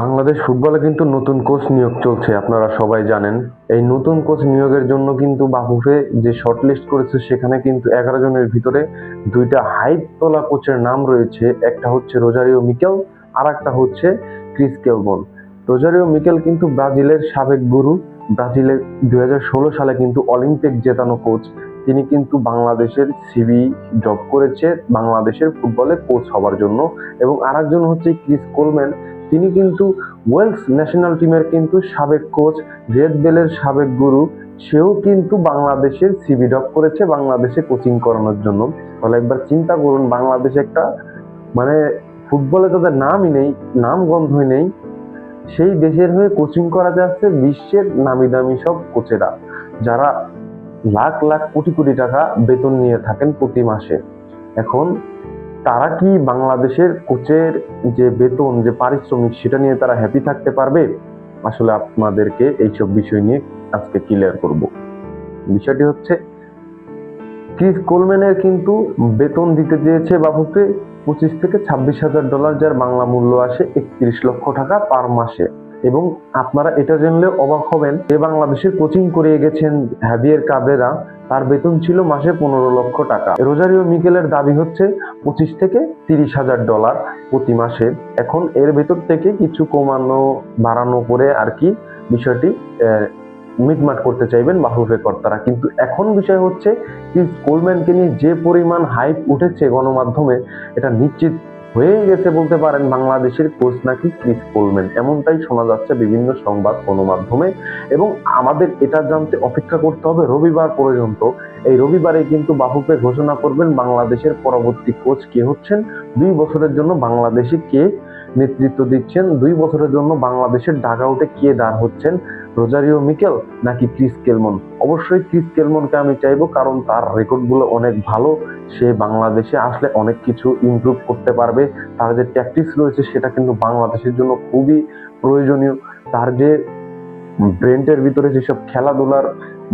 বাংলাদেশ ফুটবলে কিন্তু নতুন কোচ নিয়োগ চলছে, আপনারা সবাই জানেন। এই নতুন কোচ নিয়োগের জন্য কিন্তু বাফুফে যে শর্টলিস্ট করেছে সেখানে কিন্তু 11 জনের ভিতরে দুইটা হাইপ তোলা কোচের নাম রয়েছে। একটা হচ্ছে রোজারিও মিকেল, আর একটা হচ্ছে ক্রিস কেলবন। রোজারিও মিকেল কিন্তু ব্রাজিলের সাবেক গুরু, ব্রাজিলের 2016 সালে কিন্তু অলিম্পিক জেতানো কোচ। তিনি কিন্তু বাংলাদেশের সিবি জব করেছে বাংলাদেশের ফুটবলে কোচ হওয়ার জন্য। এবং আরেকজন হচ্ছে ক্রিস কোলম্যান, তিনি কিন্তু ওয়েলস ন্যাশনাল টিমের কিন্তু সাবেক কোচ, রেড বেলের সাবেক গুরু। সেও কিন্তু বাংলাদেশের সিবি ড্রপ করেছে বাংলাদেশে কোচিং করানোর জন্য। তাহলে একবার চিন্তা করুন, বাংলাদেশে একটা মানে ফুটবলে তাদের নামই নেই, নাম গন্ধই নেই, সেই দেশের হয়ে কোচিং করা যাচ্ছে বিশ্বের নামি দামি সব কোচেরা, যারা লাখ লাখ কোটি কোটি টাকা বেতন নিয়ে থাকেন প্রতি মাসে। এখন তারা কি বাংলাদেশের কোচের যে বেতন, যে পারিশ্রমিক, সেটা নিয়ে তারা হ্যাপি থাকতে পারবে? আসলে আপনাদেরকে এইসব বিষয় নিয়ে আজকে ক্লিয়ার করব। বিষয়টি হচ্ছে, ক্রিস কোলম্যানের কিন্তু বেতন দিতে চেয়েছে বাফুফে $25,000 থেকে $26,000, যার বাংলা মূল্য আসে 31 লক্ষ টাকা পার মাসে। এবং আপনারা এটা জানলে অবাক হবেন, যে বাংলাদেশের কোচিং করিয়ে গেছেন হ্যাভিয়ের কাবেরা, তার বেতন ছিল মাসে 15 লক্ষ টাকা। রোজারিও মিকেলের দাবি হচ্ছে $25,000 থেকে $30,000 প্রতি মাসে। এখন এর ভেতর থেকে কিছু কমানো বাড়ানো করে আর কি বিষয়টি মিটমাট করতে চাইবেন বাফুফে কর্তারা। কিন্তু এখন বিষয় হচ্ছে, ক্রিস কোলম্যানকে নিয়ে যে পরিমাণ হাইপ উঠেছে গণমাধ্যমে, এটা নিশ্চিত হয়ে গেছে বলতে পারেন বাংলাদেশের কোচ নাকি ক্রিস কোলম্যান, এমনটাই শোনা যাচ্ছে বিভিন্ন সংবাদ গণমাধ্যমে। এবং আমাদের এটা জানতে অপেক্ষা করতে হবে রবিবার পর্যন্ত। এই রবিবারে কিন্তু বাফুফে ঘোষণা করবেন বাংলাদেশের পরবর্তী কোচ কে হচ্ছেন, 2 বছরের জন্য বাংলাদেশে কে নেতৃত্ব দিচ্ছেন, 2 বছরের জন্য বাংলাদেশের ডাগআউটে কে দাঁড় হচ্ছেন, রোজারিও মিকেল নাকি ক্রিস কেলমন। অবশ্যই ক্রিস কেলমনকে আমি চাইবো, কারণ তার রেকর্ড গুলো অনেক ভালো। সে বাংলাদেশে আসলে অনেক কিছু ইমপ্রুভ করতে পারবে। তার যে ট্যাকটিক্স রয়েছে সেটা কিন্তু বাংলাদেশের জন্য খুবই প্রয়োজনীয়। তার যে ব্রেন্টের ভিতরে যেসব খেলাধুলার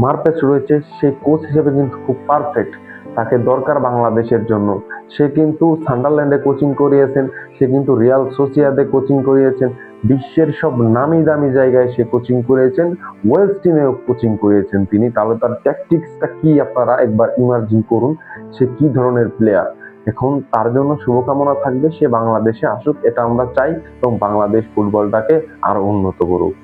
মারপ্যাচ রয়েছে, সেই কোচ হিসেবে কিন্তু খুব পারফেক্ট। তাকে দরকার বাংলাদেশের জন্য। সে কিন্তু সান্ডারল্যান্ডে কোচিং করিয়েছেন, সে কিন্তু রিয়াল সোসিয়াদে কোচিং করিয়েছেন, বিশ্বের সব নামি দামি জায়গায় সে কোচিং করিয়েছেন, ওয়েলস টিমেও কোচিং করিয়েছেন তিনি। তাহলে তার ট্যাকটিক্সটা কি আপনারা একবার ইমাজিন করুন, সে কি ধরনের প্লেয়ার। এখন তার জন্য শুভকামনা থাকবে, সে বাংলাদেশে আসুক, এটা আমরা চাই, এবং বাংলাদেশ ফুটবলটাকে আরো উন্নত করুক।